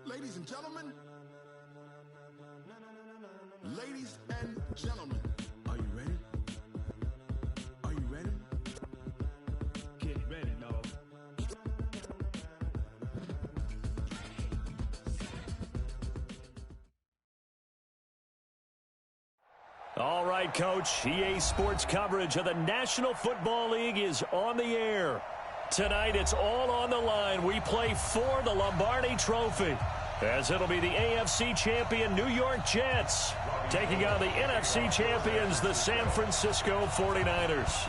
Ladies and gentlemen, ladies and gentlemen, are you ready? Are you ready? Get ready, dog. All right, Coach. EA Sports coverage of the National Football League is on the air. Tonight, it's all on the line. We play for the Lombardi Trophy, as it'll be the AFC champion New York Jets taking on the NFC champions, the San Francisco 49ers.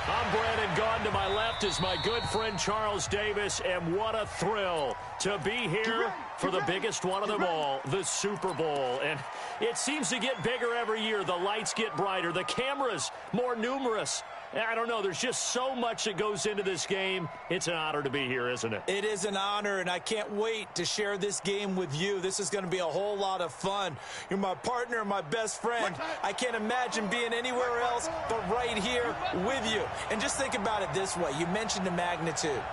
I'm Brandon Gaudin. To my left is my good friend Charles Davis, and what a thrill to be here for the biggest one of them all, the Super Bowl. And it seems to get bigger every year. The lights get brighter, the cameras more numerous. I don't know. There's just so much that goes into this game. It's an honor to be here, isn't it? It is an honor, and I can't wait to share this game with you. This is going to be a whole lot of fun. You're my partner, my best friend. I can't imagine being anywhere else but right here with you. And just think about it this way. You mentioned the magnitude.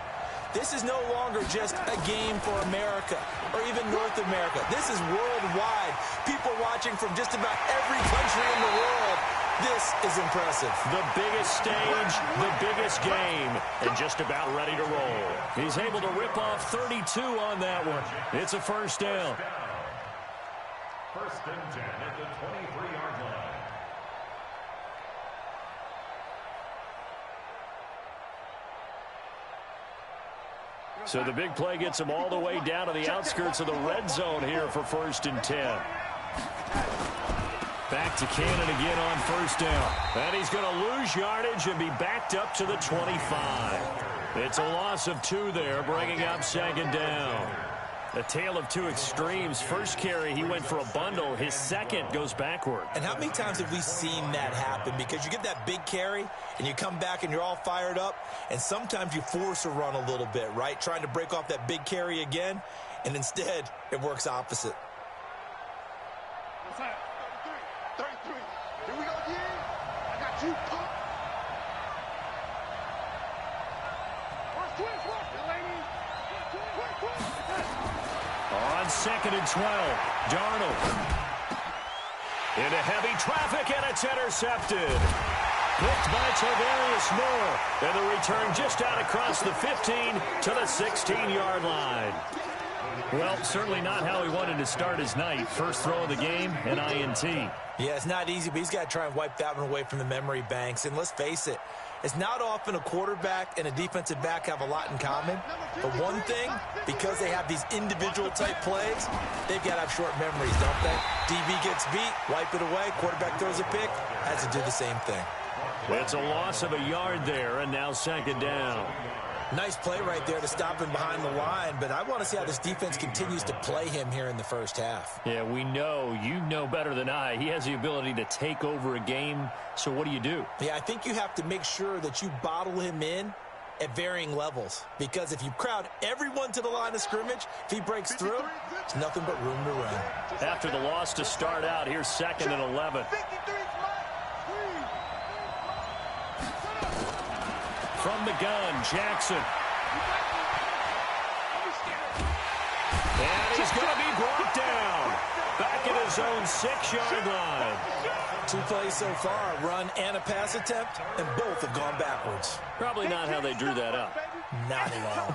This is no longer just a game for America or even North America. This is worldwide. People watching from just about every country in the world. This is impressive. The biggest stage, the biggest game, and just about ready to roll. He's able to rip off 32 on that one. It's a first down. First and 10 at the 23-yard line. So the big play gets him all the way down to the outskirts of the red zone here for first and 10. Back to Cannon again on first down. And he's going to lose yardage and be backed up to the 25. It's a loss of 2 there, bringing up second down. A tale of two extremes. First carry, he went for a bundle. His second goes backward. And how many times have we seen that happen? Because you get that big carry, and you come back and you're all fired up, and sometimes you force a run a little bit, right? Trying to break off that big carry again, and instead it works opposite. 33. Here we go again. I got you. On second and 12, Darnold. Into heavy traffic, and it's intercepted. Picked by Tarvarius Moore. And the return just out across the 15 to the 16-yard line. Well, certainly not how he wanted to start his night. First throw of the game, an INT. Yeah, it's not easy, but he's got to try and wipe that one away from the memory banks. And let's face it, it's not often a quarterback and a defensive back have a lot in common. But one thing, because they have these individual type plays, they've got to have short memories, don't they? DB gets beat, wipe it away, quarterback throws a pick, has to do the same thing. It's a loss of a yard there, and now second down. Nice play right there to stop him behind the line, but I want to see how this defense continues to play him here in the first half. Yeah, we know. You know better than I. He has the ability to take over a game, so what do? Yeah, I think you have to make sure that you bottle him in at varying levels, because if you crowd everyone to the line of scrimmage, if he breaks through, it's nothing but room to run. After the loss to start out, here's second and 11. From the gun, Jackson. And he's going to be brought down. Back at his own 6-yard line. 2 plays so far, a run and a pass attempt, and both have gone backwards. Probably not how they drew that up. Not at all.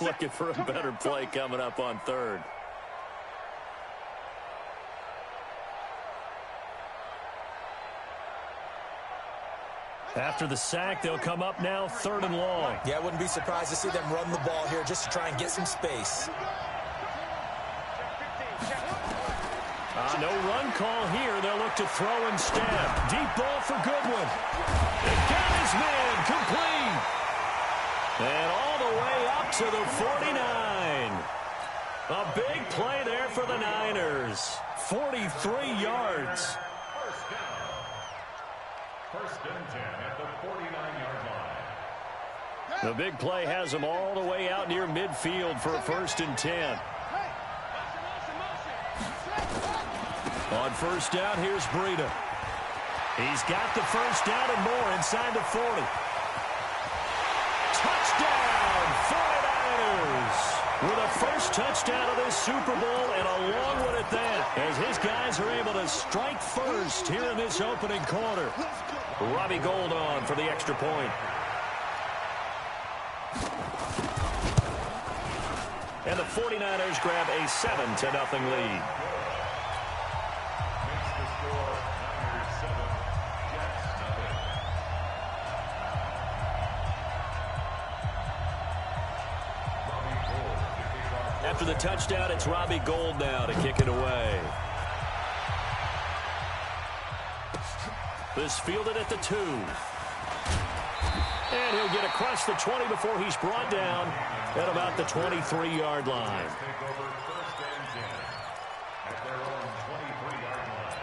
Looking for a better play coming up on third. After the sack, they'll come up now, third and long. Yeah, I wouldn't be surprised to see them run the ball here just to try and get some space. No run call here. They'll look to throw instead. Deep ball for Goodwin. They got his man complete. And all the way up to the 49. A big play there for the Niners. 43 yards. First and 10 at the 49-yard line. The big play has them all the way out near midfield for a first and 10. On first down, here's Breida. He's got the first down and more inside the 40. Touchdown, 49ers! with a first touchdown of this Super Bowl, and a long one at that, as his guys are able to strike first here in this opening quarter. Robbie Gould on for the extra point. And the 49ers grab a 7-0 lead. After the touchdown, it's Robbie Gould now to kick it away. This fielded at the 2. And he'll get across the 20 before he's brought down at about the 23-yard line. Take over first and 10 at their own 23-yard line.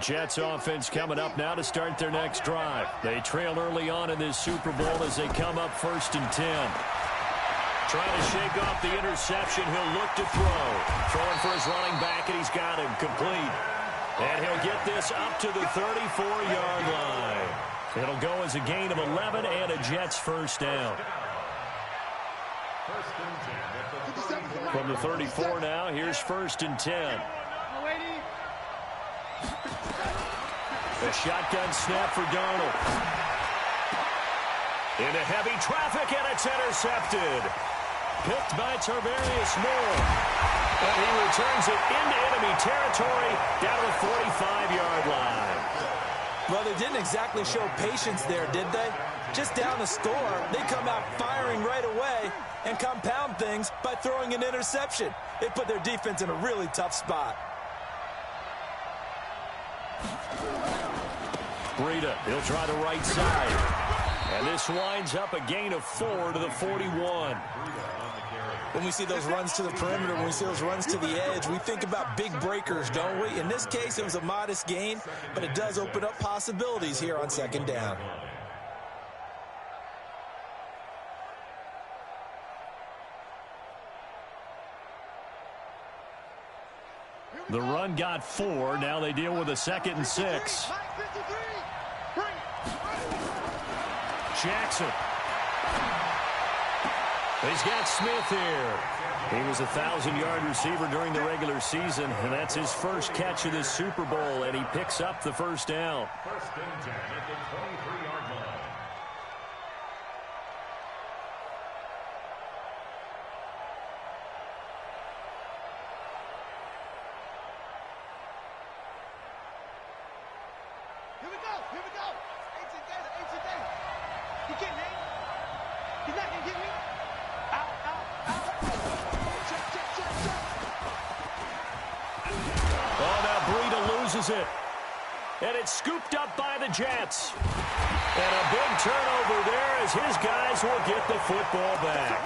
Jets offense coming up now to start their next drive. They trail early on in this Super Bowl as they come up 1st and 10. Trying to shake off the interception. He'll look to throw. Throwing for his running back, and he's got him complete. And he'll get this up to the 34-yard line. It'll go as a gain of 11 and a Jets first down. From the 34 now, here's 1st and 10. A shotgun snap for Darnold. Into heavy traffic, and it's intercepted. Picked by Tarvarius Moore. And he returns it into enemy territory down to the 45-yard line. Well, they didn't exactly show patience there, did they? Just down a score, they come out firing right away and compound things by throwing an interception. It put their defense in a really tough spot. Breida, he'll try the right side. And this winds up a gain of 4 to the 41. When we see those runs to the perimeter, when we see those runs to the edge, we think about big breakers, don't we? In this case, it was a modest gain, but it does open up possibilities here on 2nd down. The run got 4. Now they deal with a 2nd and 6. Jackson. He's got Smith here. He was a 1,000-yard receiver during the regular season, and that's his first catch of this Super Bowl, and he picks up the first down. 1st and 10 at the 23-yard line. Here we go. Ancient data. You getting me? He's not going to get me? Out. Check. Oh, now Breida loses it. And it's scooped up by the Jets. And a big turnover there as his guys will get the football back.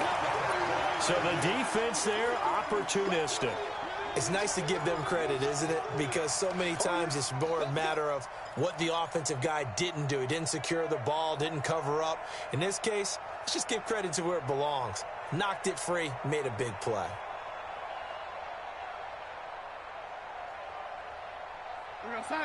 So the defense there, opportunistic. It's nice to give them credit, isn't it? Because so many times it's more a matter of what the offensive guy didn't do. He didn't secure the ball, didn't cover up. In this case, let's just give credit to where it belongs. Knocked it free, made a big play.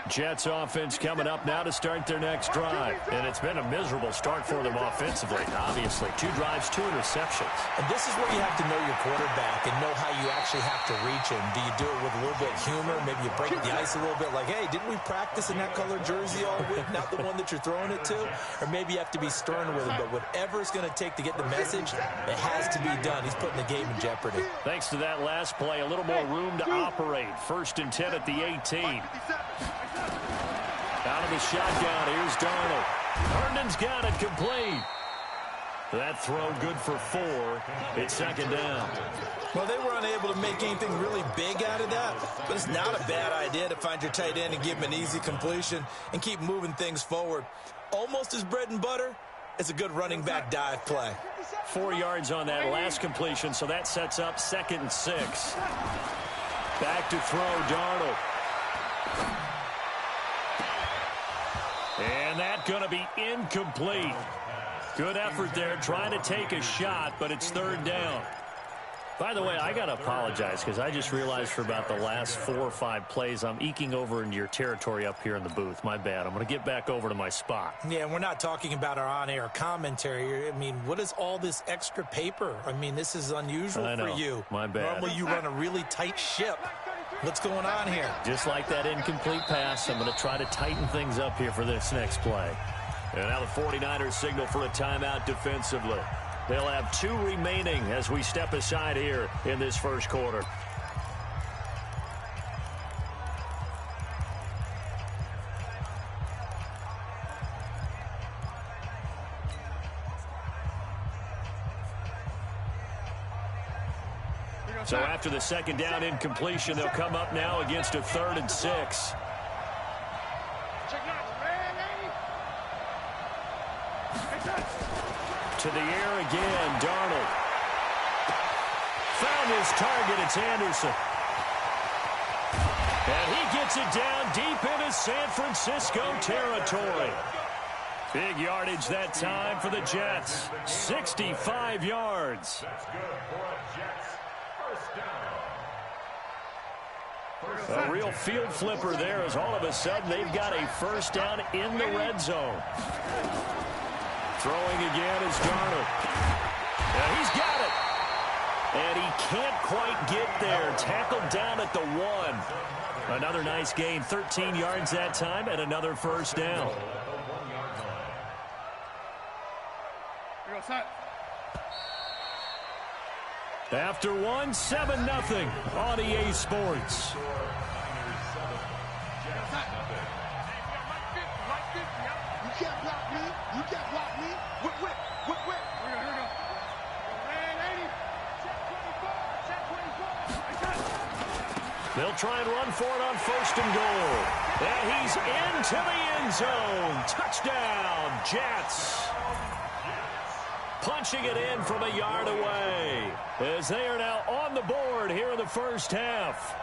Jets offense coming up now to start their next drive. And it's been a miserable start for them offensively, obviously. 2 drives, 2 interceptions. And this is where you have to know your quarterback and know how you actually have to reach him. Do you do it with a little bit of humor? Maybe you break the ice a little bit like, hey, didn't we practice in that color jersey all week, not the one that you're throwing it to? Or maybe you have to be stern with him. But whatever it's going to take to get the message, it has to be done. He's putting the game in jeopardy. Thanks to that last play, a little more room to operate. 1st and 10 at the 18. Out of the shotgun, here's Darnold. Herndon's got it complete. That throw good for 4. It's 2nd down. Well, they were unable to make anything really big out of that, but it's not a bad idea to find your tight end and give him an easy completion and keep moving things forward. Almost as bread and butter, it's a good running back dive play. 4 yards on that last completion, so that sets up 2nd and 6. Back to throw, Darnold. And that's going to be incomplete. Good effort there trying to take a shot, but it's 3rd down. By the way, I got to apologize because I just realized for about the last 4 or 5 plays, I'm eking over into your territory up here in the booth. My bad. I'm going to get back over to my spot. Yeah, we're not talking about our on-air commentary. I mean, what is all this extra paper? I mean, this is unusual for you. My bad. Normally you run a really tight ship. What's going on here? Just like that incomplete pass, I'm going to try to tighten things up here for this next play. And now the 49ers signal for a timeout defensively. They'll have 2 remaining as we step aside here in this first quarter. So after the second down incompletion, they'll come up now against a 3rd and 6. To the air again, Darnold. Found his target, it's Anderson. And he gets it down deep into San Francisco territory. Big yardage that time for the Jets. 65 yards. That's good for a Jets first down. A real field flipper there as all of a sudden they've got a first down in the red zone. Throwing again is Darnold. And he's got it. And he can't quite get there. Tackled down at the 1. Another nice gain. 13 yards that time and another first down. After 1, 7-0 on EA Sports. You can't block me. You can't block me. Whip, whip, whip, whip. Here we go. They'll try and run for it on 1st and goal. And he's into the end zone. Touchdown, Jets. Punching it in from a yard away as they are now on the board here in the first half.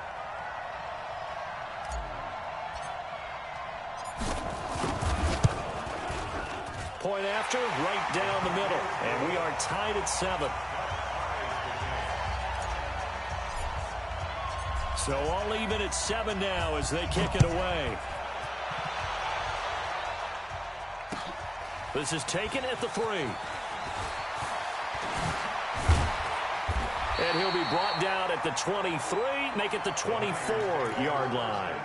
Point after, right down the middle. And we are tied at 7. So all even at 7 now as they kick it away. This is taken at the 3. And he'll be brought down at the 23, make it the 24-yard line.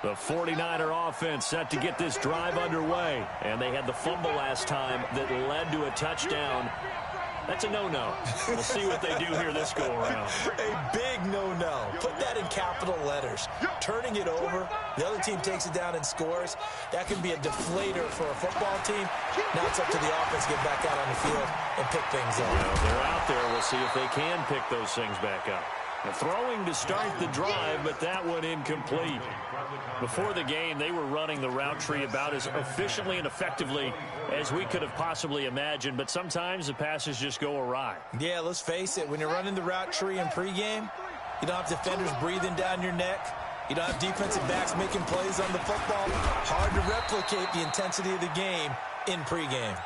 The 49er offense set to get this drive underway. And they had the fumble last time that led to a touchdown. That's a no-no. We'll see what they do here this go-around. A big no-no. Put that in capital letters. Turning it over, the other team takes it down and scores. That can be a deflator for a football team. Now it's up to the offense to get back out on the field and pick things up. Well, they're out there. We'll see if they can pick those things back up. The throwing to start the drive, but that one incomplete. Before the game, they were running the route tree about as efficiently and effectively as we could have possibly imagined, but sometimes the passes just go awry. Yeah, let's face it. When you're running the route tree in pregame, you don't have defenders breathing down your neck. You don't have defensive backs making plays on the football. Hard to replicate the intensity of the game in pregame.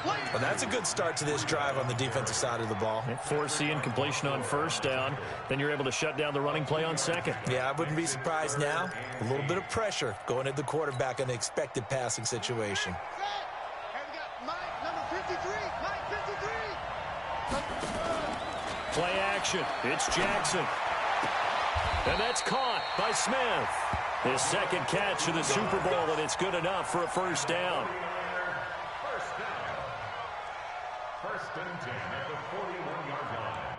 Well, that's a good start to this drive on the defensive side of the ball. Force the incompletion on 1st down. Then you're able to shut down the running play on 2nd. Yeah, I wouldn't be surprised now. A little bit of pressure going at the quarterback in the expected passing situation. Play action. It's Jackson. And that's caught by Smith. His 2nd catch of the Super Bowl, and it's good enough for a first down. First and 10 at the 41-yard line.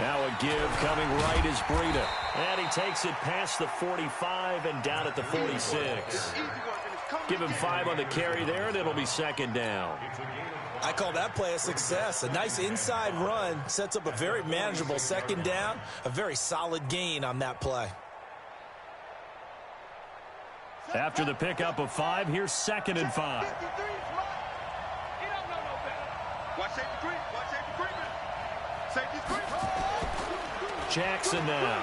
Now a give coming right is Breida. And he takes it past the 45 and down at the 46. Give him 5 on the carry there, and it'll be second down. I call that play a success. A nice inside run sets up a very manageable second down. A very solid gain on that play. After the pickup of 5, here's second and 5. Jackson now.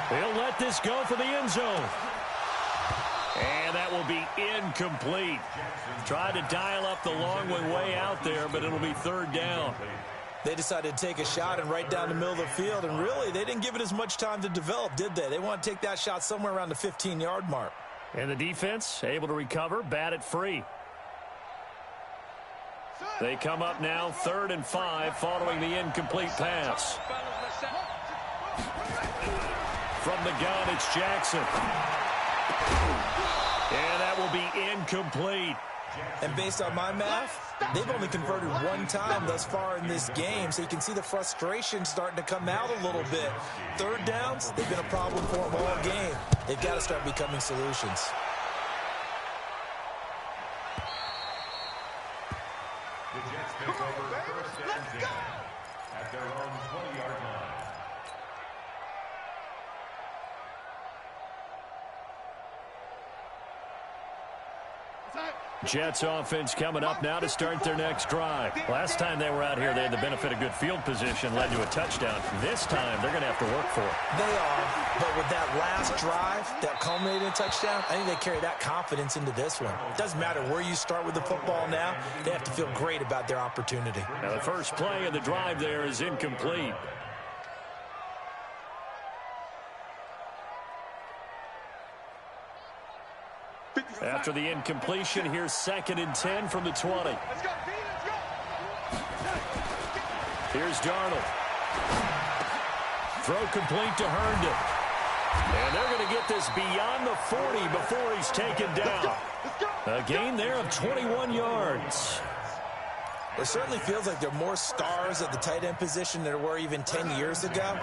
He'll let this go for the end zone. And that will be incomplete. Tried to dial up the long one way out there, but it'll be third down. They decided to take a shot and right down the middle of the field, and really, they didn't give it as much time to develop, did they? They want to take that shot somewhere around the 15-yard mark. And the defense able to recover, bat it free. They come up now, 3rd and 5, following the incomplete pass. From the gun, it's Jackson. And that will be incomplete. And based on my math, they've only converted one time thus far in this game, so you can see the frustration starting to come out a little bit. Third downs, they've been a problem for them all game. They've got to start becoming solutions. The Jets take over 1st and 10 at their own 20-yard line. Jets offense coming up now to start their next drive. Last time they were out here, they had the benefit of good field position, led to a touchdown. This time, they're going to have to work for it. They are, but with that last drive that culminated in a touchdown, I think they carry that confidence into this one. It doesn't matter where you start with the football now. They have to feel great about their opportunity. Now, the first play of the drive there is incomplete. After the incompletion, here's 2nd and 10 from the 20. Let's go, B, let's go. Here's Darnold. Throw complete to Herndon. And they're going to get this beyond the 40 before he's taken down. A gain there of 21 yards. It certainly feels like there are more stars at the tight end position than there were even 10 years ago.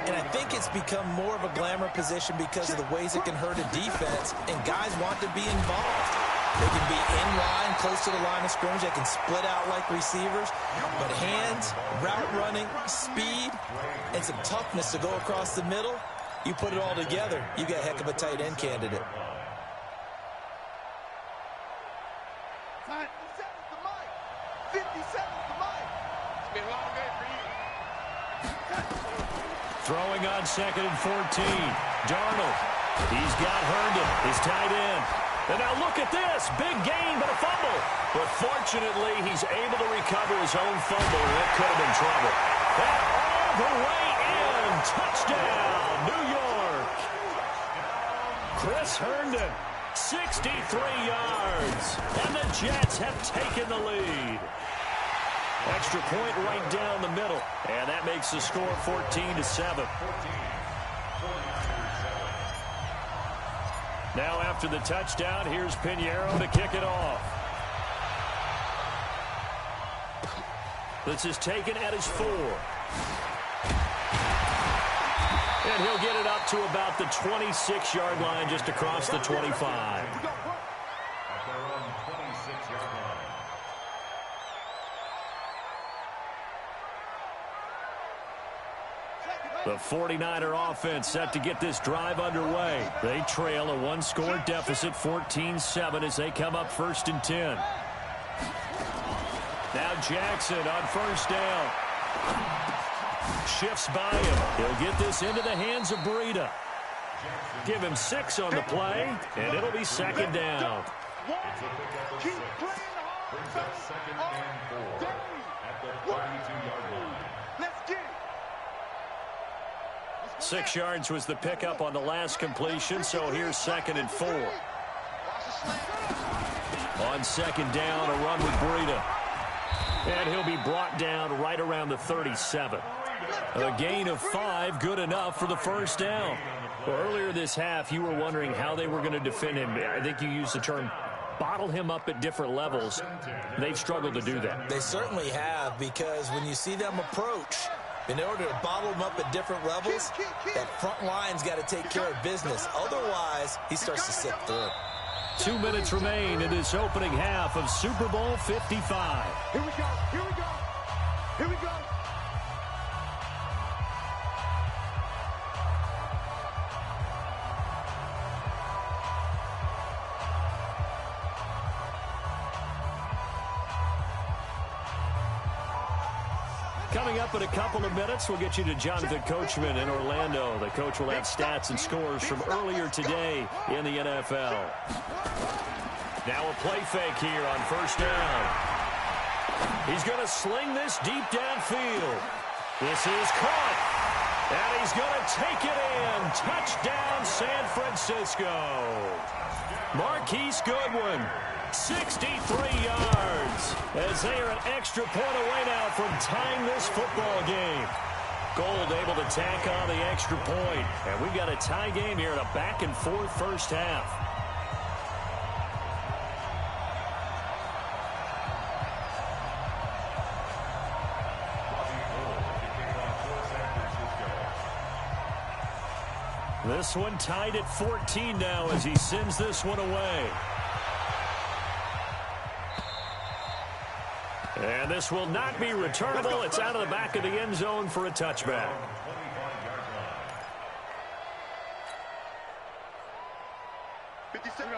And I think it's become more of a glamour position because of the ways it can hurt a defense, and guys want to be involved. They can be in line, close to the line of scrimmage. They can split out like receivers. But hands, route running, speed, and some toughness to go across the middle, you put it all together, you got a heck of a tight end candidate. Throwing on 2nd and 14. Darnold. He's got Herndon, his tight end. And now look at this. Big gain, but a fumble. But fortunately, he's able to recover his own fumble, and that could have been trouble. That all the way in. Touchdown, New York. Chris Herndon, 63 yards. And the Jets have taken the lead. Extra point right down the middle. And that makes the score 14-7. Now after the touchdown, here's Pinheiro to kick it off. This is taken at his 4. And he'll get it up to about the 26-yard line, just across the 25. The 49er offense set to get this drive underway. They trail a one-score deficit, 14-7, as they come up 1st and 10. Now Jackson on 1st down. Shifts by him. He'll get this into the hands of Breida. Give him 6 on the play, and it'll be 2nd down. Keep playing hard. 2nd and 4 at the 32-yard line. Let's get it. 6 yards was the pickup on the last completion, so here's 2nd and 4. On 2nd down, a run with Breida. And he'll be brought down right around the 37. A gain of 5, good enough for the 1st down. Well, earlier this half, you were wondering how they were going to defend him. I think you used the term bottle him up at different levels. They've struggled to do that. They certainly have, because when you see them approach, in order to bottle him up at different levels, that front line's got to take care of business. Otherwise, he starts to slip through. 2 minutes remain in this opening half of Super Bowl 55. Here we go. Here we go. Here we go. Coming up in a couple of minutes, we'll get you to Jonathan Coachman in Orlando. The coach will have stats and scores from earlier today in the NFL. Now a play fake here on first down. He's going to sling this deep downfield. This is caught. And he's going to take it in. Touchdown, San Francisco. Marquise Goodwin, 63 yards, as they are an extra point away now from tying this football game. Gold able to tack on the extra point, and we've got a tie game here in a back-and-forth first half. This one tied at 14 now as he sends this one away. And this will not be returnable. It's out of the back of the end zone for a touchback.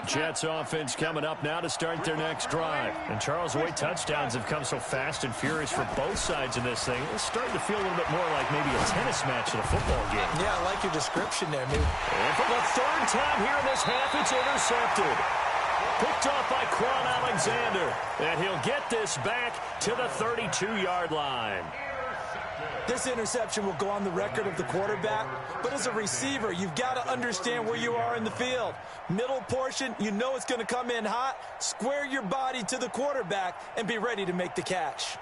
Jets offense coming up now to start their next drive. And Charles, the way touchdowns have come so fast and furious for both sides in this thing, it's starting to feel a little bit more like maybe a tennis match in a football game. Yeah, I like your description there, Newt. And for the third time here in this half, it's intercepted. Picked off by Quan Alexander. And he'll get this back to the 32-yard line. This interception will go on the record of the quarterback, but as a receiver, you've got to understand where you are in the field. Middle portion, you know it's going to come in hot. Square your body to the quarterback and be ready to make the catch.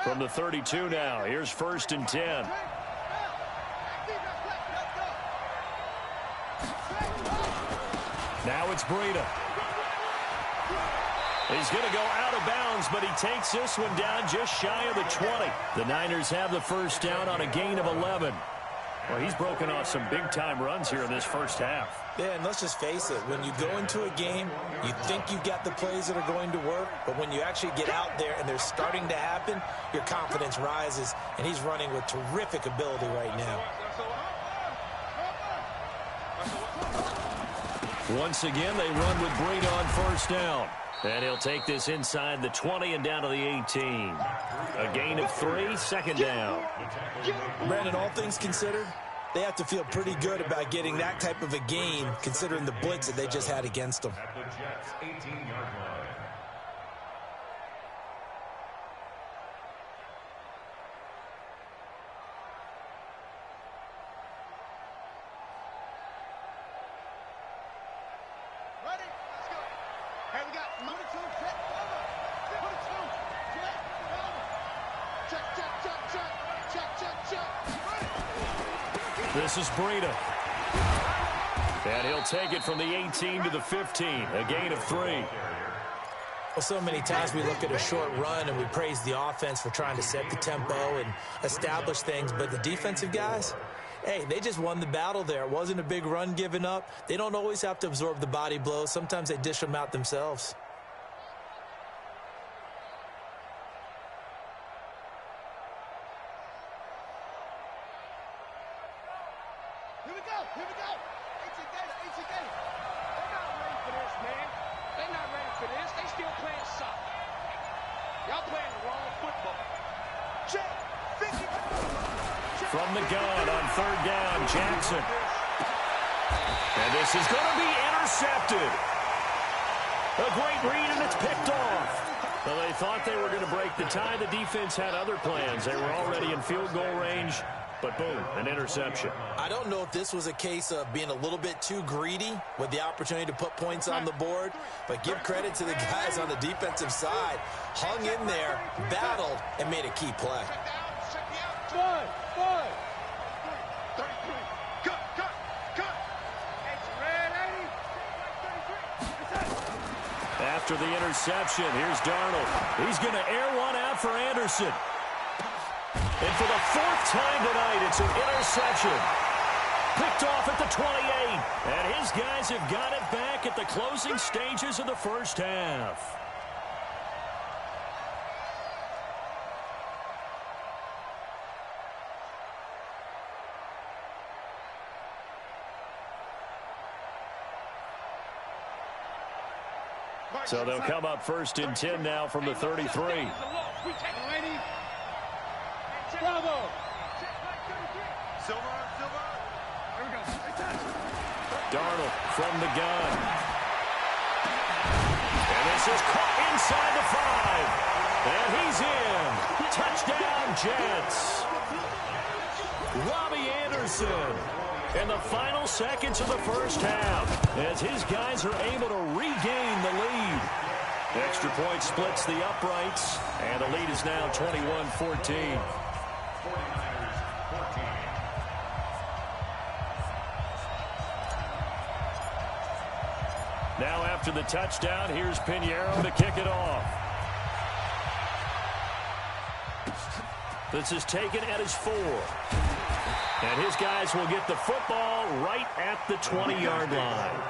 From the 32 now, here's 1st and 10. Now it's Breida. He's going to go out of bounds, but he takes this one down just shy of the 20. The Niners have the first down on a gain of 11. Well, he's broken off some big-time runs here in this first half. Yeah, and let's just face it. When you go into a game, you think you've got the plays that are going to work, but when you actually get out there and they're starting to happen, your confidence rises, and he's running with terrific ability right now. Once again, they run with Breida on first down. And he'll take this inside the 20 and down to the 18. A gain of 3, second down. Brandon, all things considered, they have to feel pretty good about getting that type of a gain, considering the blitz that they just had against them. At the Jets' 18-yard line. Ready? Let's go. Hey, we got number 2, check, over. Number 2, check, over. Check, check, check, check. Check, check, check. Ready? This is Breida. And he'll take it from the 18 to the 15. A gain of 3. Well, so many times we look at a short run and we praise the offense for trying to set the tempo and establish things, but the defensive guys, hey, they just won the battle there. It wasn't a big run given up. They don't always have to absorb the body blows. Sometimes they dish them out themselves. Here we go. Here we go. 18 Gator, 18 Gator. They're not ready for this, man. They're not ready for this. They still playing soccer. Y'all playing the wrong football. Check. 50. From the gun on third down, Jackson. And this is going to be intercepted. A great read, and it's picked off. Well, they thought they were going to break the tie. The defense had other plans. They were already in field goal range, but boom, an interception. I don't know if this was a case of being a little bit too greedy with the opportunity to put points on the board, but give credit to the guys on the defensive side. Hung in there, battled, and made a key play. Check the out. 1. 30 after the interception. Here's Darnold. He's going to air one out for Anderson. And for the fourth time tonight, it's an interception. Picked off at the 28. And his guys have got it back at the closing stages of the first half. So they'll come up first and 10 now from the 33. Bravo. Darnold from the gun. And this is caught inside the 5. And he's in. Touchdown, Jets. Robbie Anderson. In the final seconds of the first half, as his guys are able to regain the lead. Extra point splits the uprights, and the lead is now 21-14. Now after the touchdown, here's Pinheiro to kick it off. This is taken at his 4. And his guys will get the football right at the 20-yard line.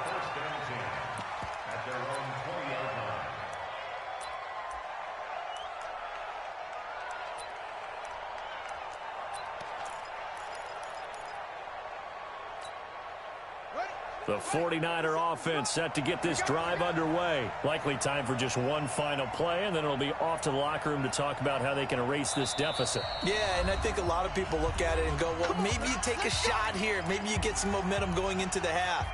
The 49er offense set to get this drive underway. Likely time for just one final play, and then it'll be off to the locker room to talk about how they can erase this deficit. Yeah, and I think a lot of people look at it and go, well, maybe you take a shot here. Maybe you get some momentum going into the half.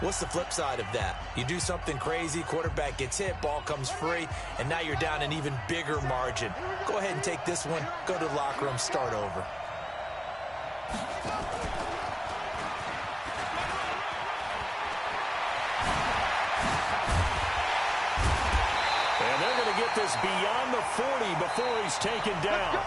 What's the flip side of that? You do something crazy, quarterback gets hit, ball comes free, and now you're down an even bigger margin. Go ahead and take this one, go to the locker room, start over. Get this beyond the 40 before he's taken down.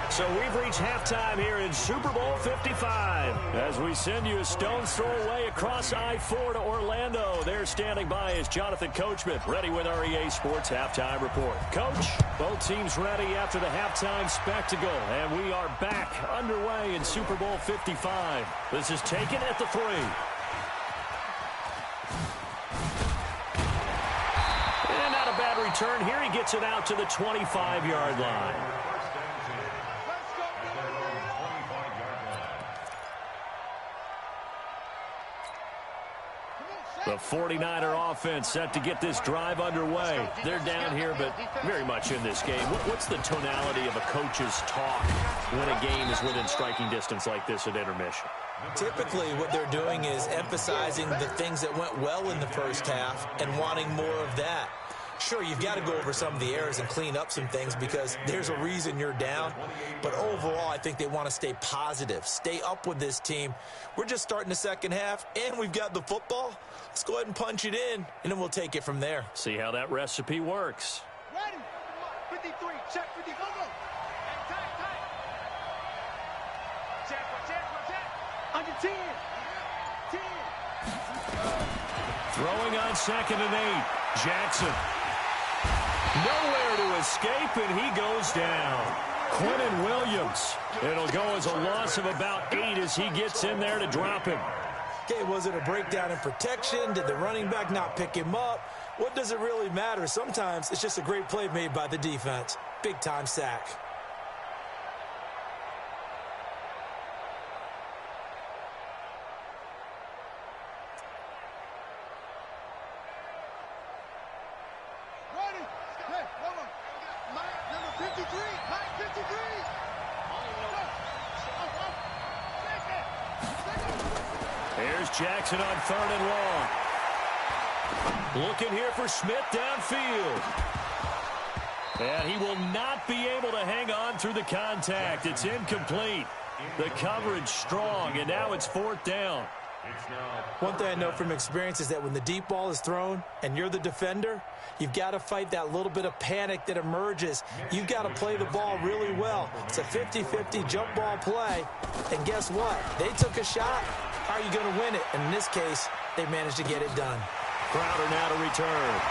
So we've reached halftime here in Super Bowl 55. As we send you a stone's throw away across I-4 to Orlando. There standing by is Jonathan Coachman, ready with our EA Sports Halftime Report. Coach, both teams ready after the halftime spectacle. And we are back underway in Super Bowl 55. This is taken at the 3. Return here, he gets it out to the 25-yard line. The 49er offense set to get this drive underway. They're down here, but very much in this game. What's the tonality of a coach's talk when a game is within striking distance like this at intermission? Typically, what they're doing is emphasizing the things that went well in the first half and wanting more of that. Sure, you've got to go over some of the errors and clean up some things because there's a reason you're down. But overall, I think they want to stay positive, stay up with this team. We're just starting the second half, and we've got the football. Let's go ahead and punch it in, and then we'll take it from there. See how that recipe works. Ready? 53, check 50, go, go. Tight, tight. Check. Under 10. 10. Throwing on 2nd and 8. Jackson. Nowhere to escape, and he goes down. Quentin Williams. It'll go as a loss of about 8 as he gets in there to drop him. Okay, was it a breakdown in protection? Did the running back not pick him up? What does it really matter? Sometimes it's just a great play made by the defense. Big-time sack. Jackson on 3rd and long. Looking here for Smith downfield. And he will not be able to hang on through the contact. It's incomplete. The coverage strong, and now it's 4th down. One thing I know from experience is that when the deep ball is thrown and you're the defender, you've got to fight that little bit of panic that emerges. You've got to play the ball really well. It's a 50-50 jump ball play. And guess what? They took a shot. How are you going to win it? And in this case, they managed to get it done. Crowder now to return.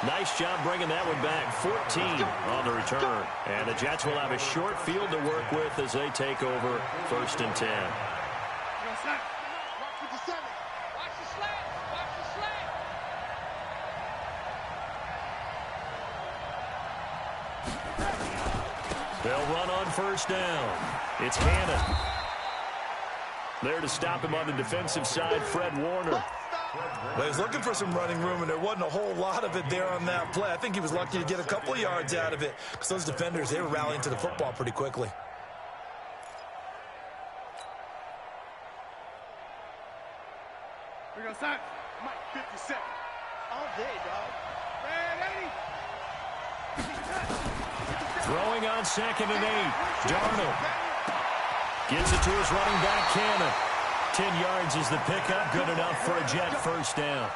Nice job bringing that one back. 14 on the return. And the Jets will have a short field to work with as they take over 1st and 10. They'll run on 1st down. It's Cannon. There to stop him on the defensive side, Fred Warner. Well, he was looking for some running room, and there wasn't a whole lot of it there on that play. I think he was lucky to get a couple of yards out of it because those defenders, they were rallying to the football pretty quickly. We're going to start. Mike, 57. All day, dog. Ready? Throwing on 2nd and 8. Darnold gets it to his running back, Cannon. 10 yards is the pickup. Good enough for a Jet 1st down.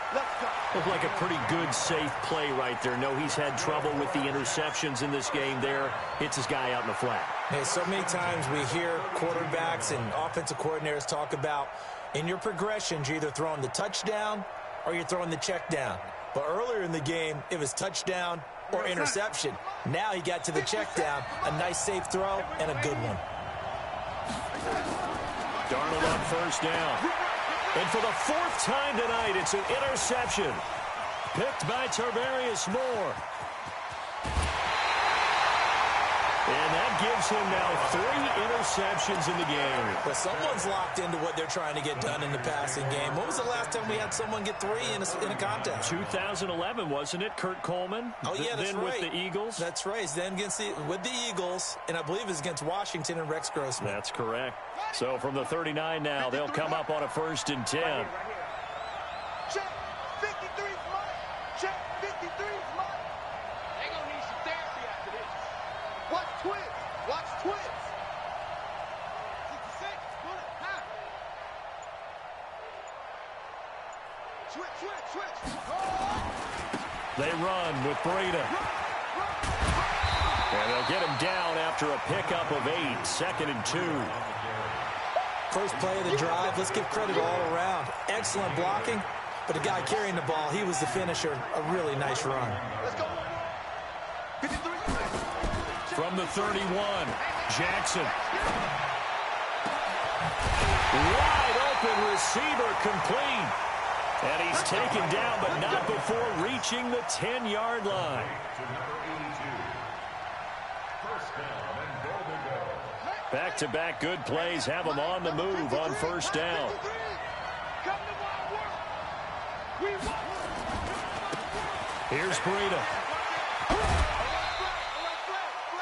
Looked like a pretty good, safe play right there. No, he's had trouble with the interceptions in this game there. Hits his guy out in the flat. Hey, so many times we hear quarterbacks and offensive coordinators talk about in your progressions, you're either throwing the touchdown or you're throwing the check down. But earlier in the game, it was touchdown or interception. Now he got to the check down. A nice, safe throw and a good one. Darnold on 1st down. And for the 4th time tonight, it's an interception. Picked by Tarvarius Moore. And that gives him now 3 interceptions in the game. But someone's locked into what they're trying to get done in the passing game. When was the last time we had someone get 3 in a contest? 2011, wasn't it? Kurt Coleman? Oh, yeah, that's then right. with the Eagles? That's right. Then with the Eagles, and I believe it's against Washington and Rex Grossman. That's correct. So from the 39 now, they'll come up on a 1st and 10. Check 53's mine. Check 53's mine. They're going to need some therapy after this. Watch twins. Watch twins. 66. Bullet. High. Switch. They run with Breda. And they'll get him down after a pickup of 8. 2nd and 2. First play of the drive. Let's give credit all around. Excellent blocking. But the guy carrying the ball, he was the finisher. A really nice run. Let's go. 53. From the 31, Jackson. Wide open receiver complete. And he's taken down, but not before reaching the 10-yard line. Back-to-back good plays have him on the move on 1st down. Here's Breda.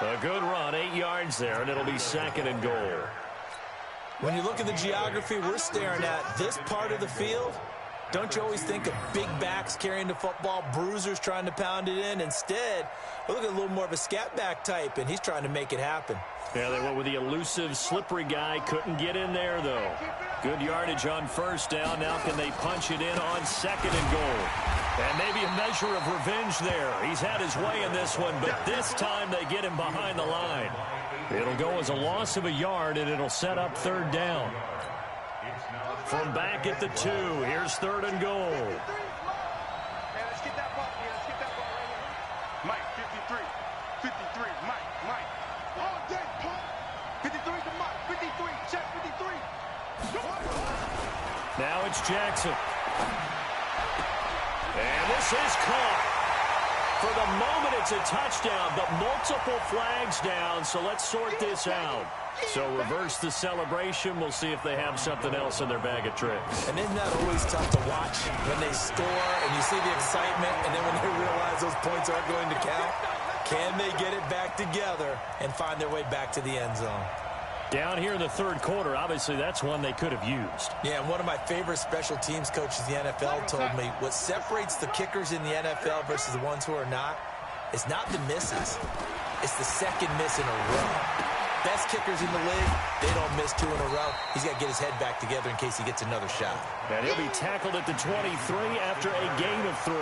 A good run, 8 yards there, and it'll be 2nd and goal. When you look at the geography we're staring at, this part of the field, don't you always think of big backs carrying the football, bruisers trying to pound it in? Instead, we look at a little more of a scat back type, and he's trying to make it happen. Yeah, they went with the elusive, slippery guy. Couldn't get in there, though. Good yardage on 1st down. Now can they punch it in on 2nd and goal? And maybe a measure of revenge there. He's had his way in this one, but this time they get him behind the line. It'll go as a loss of a yard, and it'll set up 3rd down. From back at the 2, here's 3rd and goal. Hey, let's get that ball. Yeah, let's get that ball right here. Mike, 53. 53. Mike. All day, pump. 53 to Mike. 53. Check 53. Now it's Jackson. And this is caught. For the moment, it's a touchdown, but multiple flags down, so let's sort this out. So reverse the celebration. We'll see if they have something else in their bag of tricks. And isn't that always tough to watch when they score and you see the excitement, and then when they realize those points aren't going to count? Can they get it back together and find their way back to the end zone? Down here in the 3rd quarter, obviously that's one they could have used. Yeah, and one of my favorite special teams coaches in the NFL told me what separates the kickers in the NFL versus the ones who are not is not the misses. It's the 2nd miss in a row. Best kickers in the league, they don't miss 2 in a row. He's got to get his head back together in case he gets another shot. And he'll be tackled at the 23 after a gain of 3.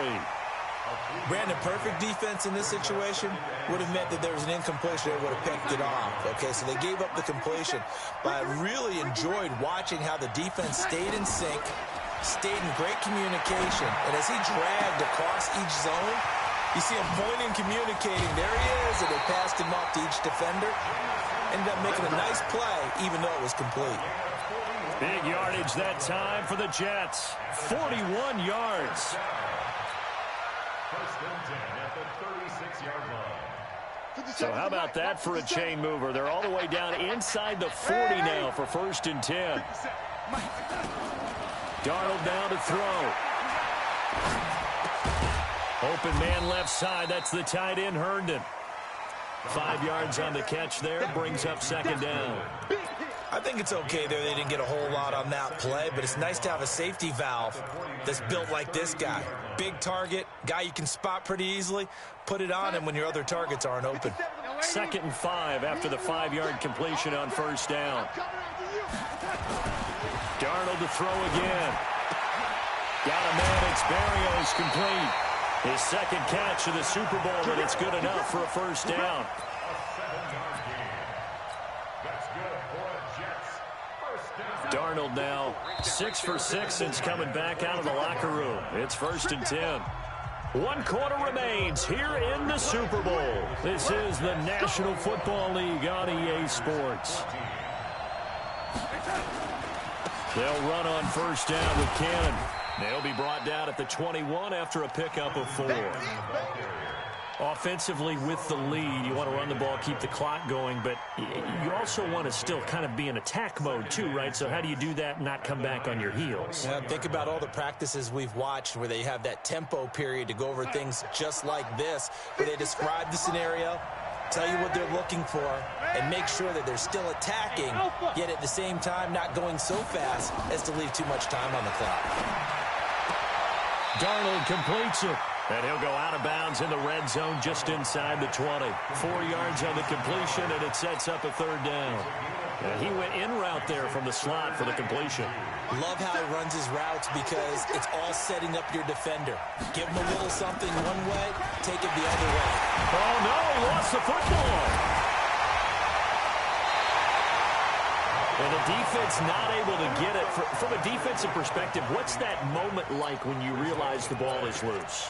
Brandon, perfect defense in this situation would have meant that there was an incompletion. They would have picked it off. Okay, so they gave up the completion. But I really enjoyed watching how the defense stayed in sync, stayed in great communication. And as he dragged across each zone, you see him pointing, communicating. There he is, and they passed him off to each defender. Ended up making a nice play, even though it was complete. Big yardage that time for the Jets. 41 yards. First and 10 at the 36-yard line. So how about that for a chain mover? They're all the way down inside the 40 now for first and 10. Darnold down to throw. Open man left side. That's the tight end, Herndon. 5 yards on the catch there. Brings up second down. I think it's okay there. They didn't get a whole lot on that play, but it's nice to have a safety valve that's built like this guy. Big target, guy you can spot pretty easily. Put it on him when your other targets aren't open. 2nd and 5 after the 5-yard completion on first down. Darnold to throw again. Got a man. It's Berrios complete. His second catch of the Super Bowl, but it's good enough for a first down. Darnold now 6 for 6 since coming back out of the locker room. It's first and 10. 1 quarter remains here in the Super Bowl. This is the National Football League on EA Sports. They'll run on first down with Cannon. They'll be brought down at the 21 after a pickup of 4. Offensively with the lead, you want to run the ball, keep the clock going, but you also want to still kind of be in attack mode too, right? So how do you do that and not come back on your heels? Yeah, think about all the practices we've watched where they have that tempo period to go over things just like this, where they describe the scenario, tell you what they're looking for, and make sure that they're still attacking, yet at the same time not going so fast as to leave too much time on the clock. Darnold completes it. And he'll go out of bounds in the red zone just inside the 20. 4 yards on the completion, and it sets up a third down. And he went in route there from the slot for the completion. Love how he runs his routes because it's all setting up your defender. Give him a little something one way, take it the other way. Oh, no, lost the football. And the defense not able to get it. From a defensive perspective, what's that moment like when you realize the ball is loose?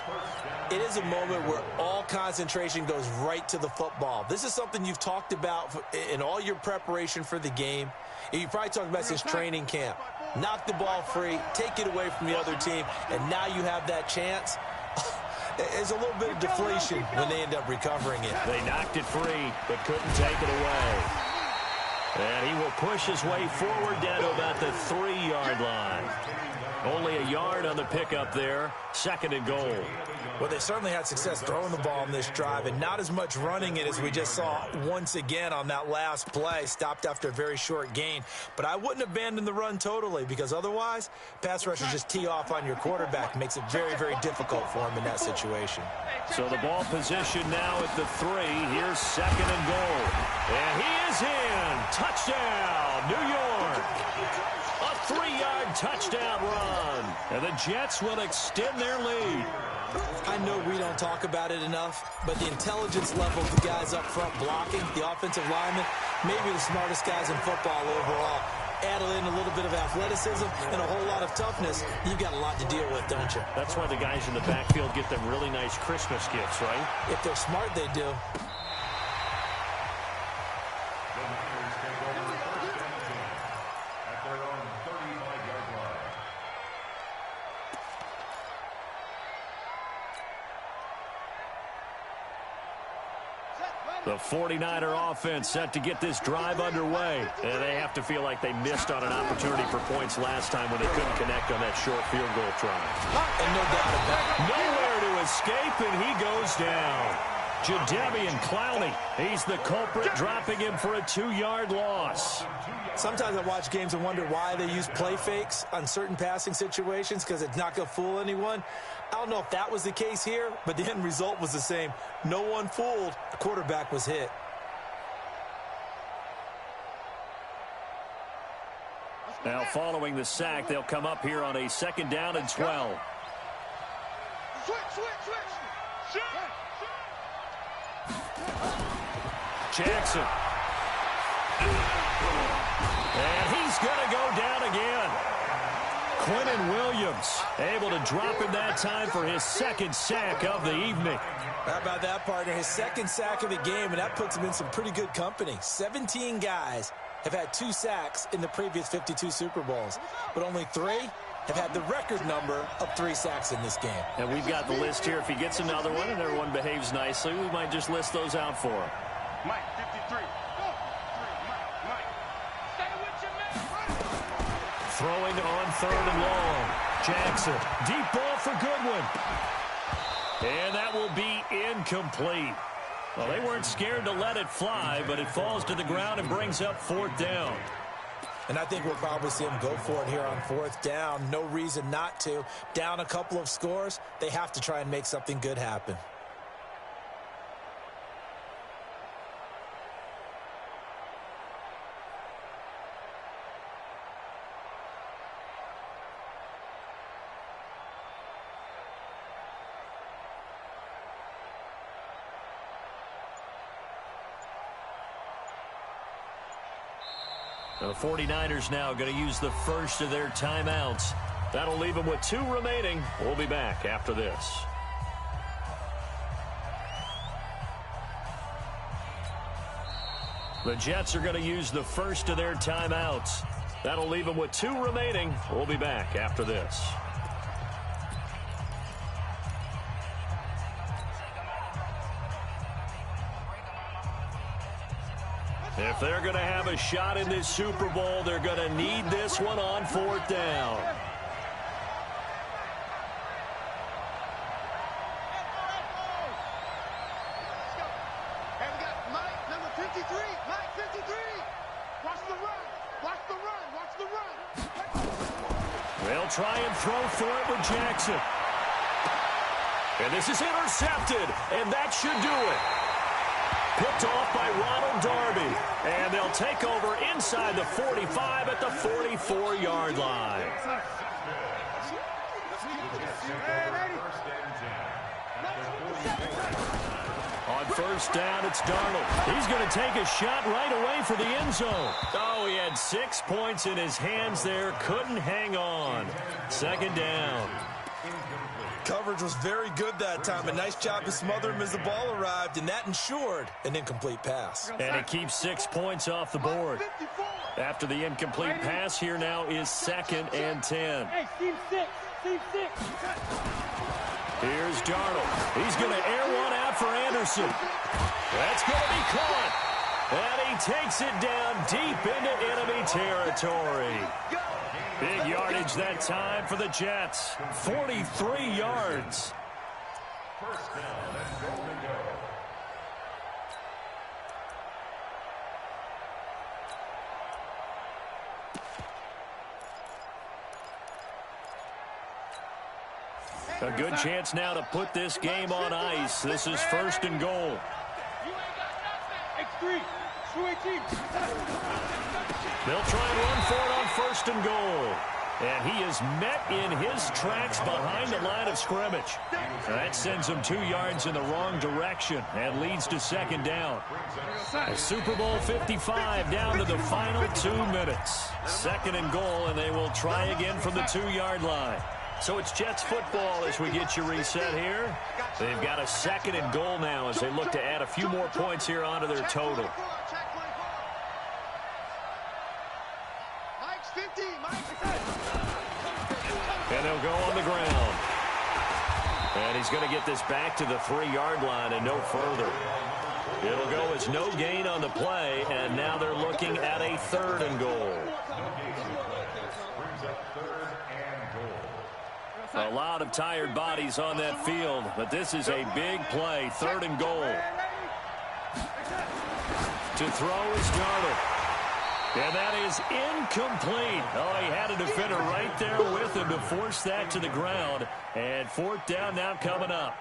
It is a moment where all concentration goes right to the football. This is something you've talked about in all your preparation for the game. You probably talked about since training camp. Knock the ball free, take it away from the other team, and now you have that chance. There's a little bit of deflation when they end up recovering it. They knocked it free, but couldn't take it away. And he will push his way forward down to about the 3-yard line. Only a yard on the pickup there. 2nd and goal. Well, they certainly had success throwing the ball in this drive, and not as much running it as we just saw once again on that last play. Stopped after a very short gain. But I wouldn't abandon the run totally, because otherwise, pass rushers just tee off on your quarterback. Makes it very, very difficult for him in that situation. So the ball position now at the 3. Here's 2nd and goal. And he is in. Touchdown, New York. A 3-yard touchdown run. And the Jets will extend their lead. I know we don't talk about it enough, but the intelligence level of the guys up front blocking, the offensive linemen, maybe the smartest guys in football overall. Add in a little bit of athleticism and a whole lot of toughness, you've got a lot to deal with, don't you? That's why the guys in the backfield get them really nice Christmas gifts, right? If they're smart, they do. The 49er offense set to get this drive underway. And they have to feel like they missed on an opportunity for points last time when they couldn't connect on that short field goal try. And no doubt about it. Nowhere to escape, and he goes down. Jadeveon Clowney, he's the culprit, dropping him for a 2-yard loss. Sometimes I watch games and wonder why they use play fakes on certain passing situations, because it's not going to fool anyone. I don't know if that was the case here, but the end result was the same. No one fooled. The quarterback was hit. Now, following the sack, they'll come up here on a 2nd down and 12. Jackson. And he's going to go down again. Quentin Williams able to drop him that time for his second sack of the evening. How about that, partner? His second sack of the game, and that puts him in some pretty good company. 17 guys have had 2 sacks in the previous 52 Super Bowls, but only 3 have had the record number of 3 sacks in this game. And we've got the list here. If he gets another one and everyone behaves nicely, we might just list those out for him. Mike, 53. Go. 3, Mike. Stay with your man. Throwing on 3rd and long. Jackson, deep ball for Goodwin. And that will be incomplete. Well, they weren't scared to let it fly, but it falls to the ground and brings up 4th down. And I think we'll probably see him go for it here on 4th down. No reason not to. Down a couple of scores, they have to try and make something good happen. The 49ers now going to use the first of their timeouts. That'll leave them with 2 remaining. We'll be back after this. The Jets are going to use the first of their timeouts. That'll leave them with 2 remaining. We'll be back after this. If they're going to have a shot in this Super Bowl, they're going to need this one on 4th down. And we got Mike, number 53. Mike, 53. Watch the run. Watch the run. Watch the run. They'll try and throw for it with Jackson. And this is intercepted, and that should do it. Picked off by Ronald Darby. And they'll take over inside the 45 at the 44-yard line. On 1st down, it's Darnold. He's going to take a shot right away for the end zone. Oh, he had 6 points in his hands there. Couldn't hang on. 2nd down. Coverage was very good that time. A nice job to smother him as the ball arrived, and that ensured an incomplete pass. And it keeps 6 points off the board. After the incomplete pass, here now is 2nd and 10. Hey, team 6. Team 6. Here's Darnold. He's going to air one out for Anderson. That's going to be caught. And he takes it down deep into enemy territory. Big yardage that time for the Jets. 43 yards. 1st down and goal to go. A good chance now to put this game on ice. This is 1st and goal. You ain't got nothing. X3. 218. They'll try and run for it on 1st and goal. And he is met in his tracks behind the line of scrimmage. That sends him 2 yards in the wrong direction and leads to 2nd down. A Super Bowl 55 down to the final 2 minutes. 2nd and goal, and they will try again from the 2-yard line. So it's Jets football as we get you reset here. They've got a 2nd and goal now as they look to add a few more points here onto their total. And they'll go on the ground. And he's going to get this back to the 3-yard line and no further. It'll go as no gain on the play, and now they're looking at a 3rd and goal. A lot of tired bodies on that field, but this is a big play. 3rd and goal. To throw is Darnold. And that is incomplete. Oh, he had a defender right there with him to force that to the ground. And 4th down now coming up.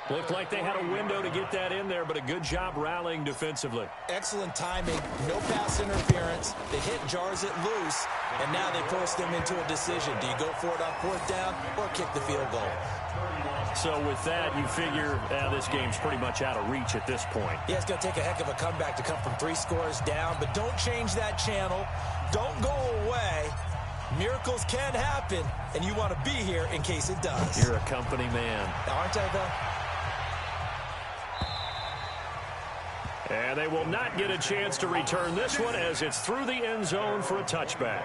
Looked like they had a window to get that in there, but a good job rallying defensively. Excellent timing, no pass interference. The hit jars it loose, and now they force them into a decision. Do you go for it on 4th down or kick the field goal? So with that, you figure this game's pretty much out of reach at this point. Yeah, it's going to take a heck of a comeback to come from 3 scores down, but don't change that channel. Don't go away. Miracles can happen, and you want to be here in case it does. You're a company man. Aren't I, though? And they will not get a chance to return this one as it's through the end zone for a touchback.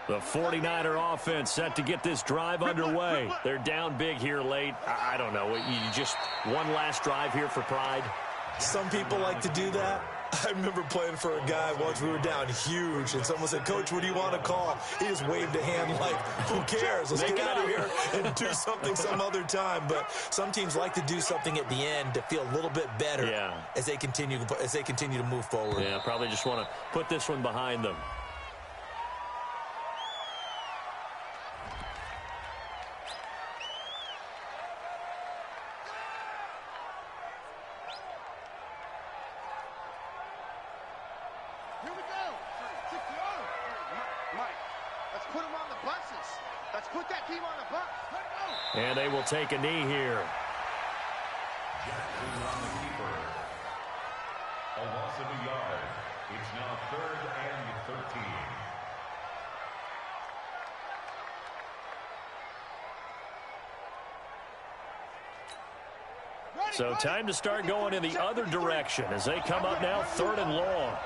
The 49er offense set to get this drive underway. They're down big here late. I don't know. You just one last drive here for pride? Some people like to do that. I remember playing for a guy once. We were down huge, and someone said, "Coach, what do you want to call?" He just waved a hand like, who cares? Let's get out of here and do something some other time. But some teams like to do something at the end to feel a little bit better as they continue to move forward. Yeah, probably just want to put this one behind them. And they will take a knee here. Jackson on the keeper. A loss of a yard. It's now 3rd and 13. So time to start going in the other direction as they come up now 3rd and long.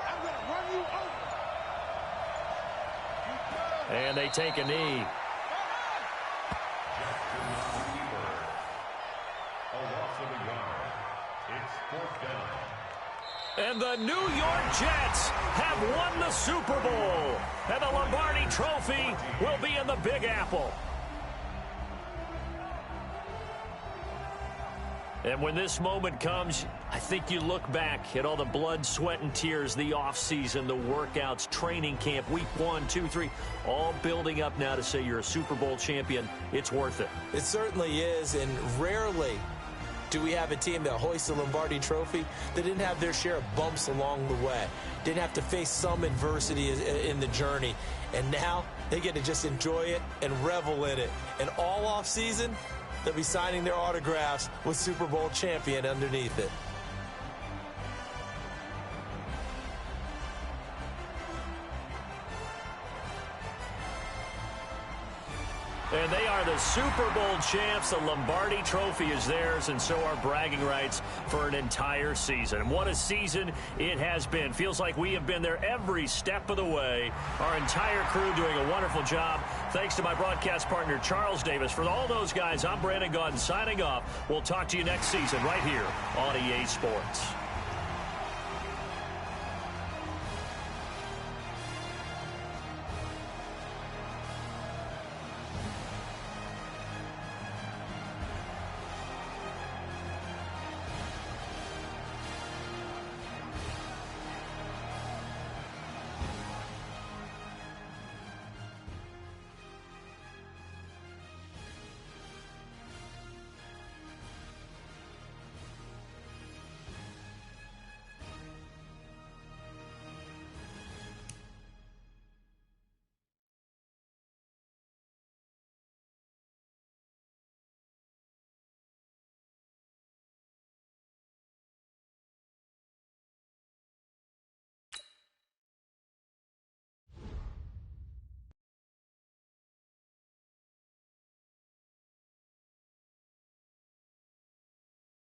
And they take a knee. And the New York Jets have won the Super Bowl. And the Lombardi Trophy will be in the Big Apple. And when this moment comes, I think you look back at all the blood, sweat, and tears, the offseason, the workouts, training camp, week 1, 2, 3, all building up now to say you're a Super Bowl champion. It's worth it. It certainly is, and rarely do we have a team that hoists the Lombardi Trophy that didn't have their share of bumps along the way, didn't have to face some adversity in the journey, and now they get to just enjoy it and revel in it. And all offseason, they'll be signing their autographs with Super Bowl champion underneath it. And they are the Super Bowl champs. The Lombardi Trophy is theirs, and so are bragging rights for an entire season. What a season it has been. Feels like we have been there every step of the way. Our entire crew doing a wonderful job. Thanks to my broadcast partner, Charles Davis. For all those guys, I'm Brandon Gaudin signing off. We'll talk to you next season right here on EA Sports.